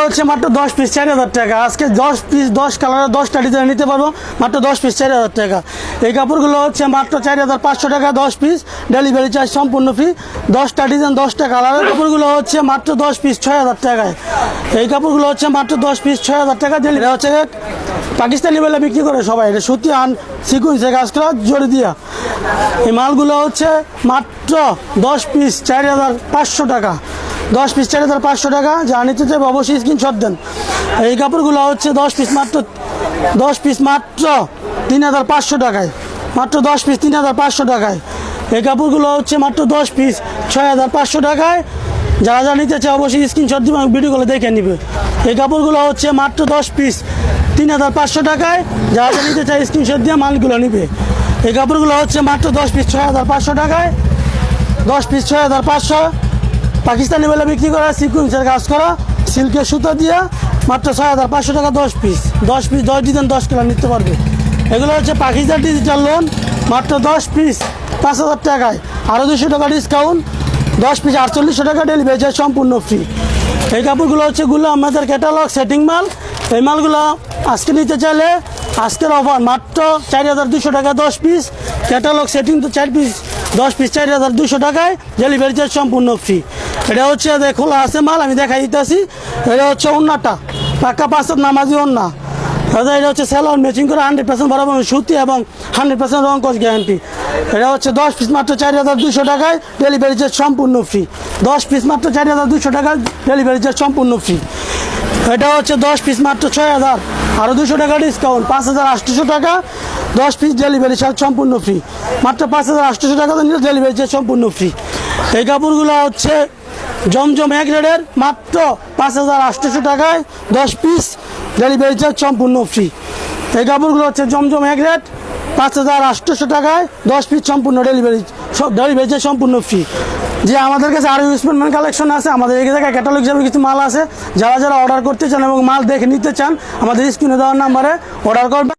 হচ্ছে মাত্র 10 পিস 4000 টাকা। আজকে 10 পিস 10 কালারের 10টা ডিজাইন নিতে পারবো মাত্র 10 পিস 4000 টাকা। এই কাপড়গুলো হচ্ছে মাত্র 4500 টাকা 10 পিস, ডেলিভারি চার্জ সম্পূর্ণ ফ্রি। 10টা ডিজাইন 10টা কালারের কাপড়গুলো হচ্ছে মাত্র 10 পিস 6000 টাকায়। এই কাপড়গুলো হচ্ছে মাত্র 10 পিস 6000 টাকা। এটা হচ্ছে পাকিস্তানি বেলা বিক্রি করে সবাই, এটা সুতি আন সিকুয়েন্সে কাজ করা জড়ি দিয়া। এই মালগুলো হচ্ছে মাত্র 10 পিস 4500 টাকা। 10 পিস 4500 টাকা। যা নিতে চাইবে অবশ্যই স্ক্রিনশট দেন। এই কাপড়গুলো হচ্ছে 10 পিস মাত্র 3500 টাকায়। মাত্র 10 পিস 3500 টাকায়। এই কাপড়গুলো হচ্ছে মাত্র 10 পিস 6500 টাকায়। যারা যা নিতে চায় অবশ্যই স্ক্রিনশট দিবে, ভিডিওগুলো দেখে নিবে। এই কাপড়গুলো হচ্ছে মাত্র 10 পিস 3500 টাকায়। যারা যা নিতে চায় স্ক্রিনশট দিয়ে মালগুলো নিবে। এই কাপড়গুলো হচ্ছে মাত্র 10 পিস 6500 টাকায়। 10 পিস 6500। পাকিস্তানি বেলা বিক্রি করা সিকুয়েন্সের কাজ করা সিল্কের সুতা দিয়ে মাত্র 6500 টাকা 10 পিস। 10 পিস 10 ডিজাইন 10 কালার নিতে পারবে। এগুলো হচ্ছে পাকিস্তান ডিজিটাল লোন, মাত্র 10 পিস 5000 টাকায়। আরও 200 টাকা ডিসকাউন্ট। 10 পিস 4800 টাকা, ডেলিভারি চার্জ সম্পূর্ণ ফ্রি। এই কাপড়গুলো হচ্ছে আমাদের ক্যাটালগ সেটিং মাল। এই মালগুলো আজকে নিতে চাইলে আজকের অফার মাত্র 4200 টাকা 10 পিস। ক্যাটালগ সেটিং তো 4 পিস 10 পিস 4200 টাকায়, ডেলিভারি চার্জ সম্পূর্ণ ফ্রি। এটা হচ্ছে খোলা আছে মাল, আমি দেখাই দিতেছি। এটা হচ্ছে ওন্নাটা পাক্কা 5 নামাজি ওন্না। এটা হচ্ছে সেলর ম্যাচিং করে 100% বরাবর সুতি এবং 100% রং কস গ্যারান্টি। এটা হচ্ছে 10 পিস মাত্র 4200 টাকায়, ডেলিভারি চার্জ সম্পূর্ণ ফ্রি। 10 পিস মাত্র 4200 টাকায়, ডেলিভারি চার্জ সম্পূর্ণ ফ্রি। এটা হচ্ছে 10 পিস মাত্র 6000, আরও 200 টাকা ডিসকাউন্ট 5800 টাকা। 10 পিস ডেলিভারি চার্জ সম্পূর্ণ ফ্রি। মাত্র 5800 টাকা নিলে ডেলিভারি চার্জ সম্পূর্ণ ফ্রি। এই কাপড়গুলো হচ্ছে জমজম এক রেডের মাত্র 5800 টাকায় 10 পিস, ডেলিভারি চার্জ সম্পূর্ণ ফ্রি। এই কাপড়গুলো হচ্ছে জমজম এক রেট 5800 টাকায় 10 পিস সম্পূর্ণ ডেলিভারি চার্জ সম্পূর্ণ ফ্রি। যে আমাদের কাছে আরও ইউজমেন্ট কালেকশন আছে, আমাদের এই জায়গায় ক্যাটালগ হিসাবে কিছু মাল আছে। যারা যারা অর্ডার করতে চান এবং মাল দেখে নিতে চান আমাদের স্ক্রিনে দেওয়ার নাম্বারে অর্ডার করবেন।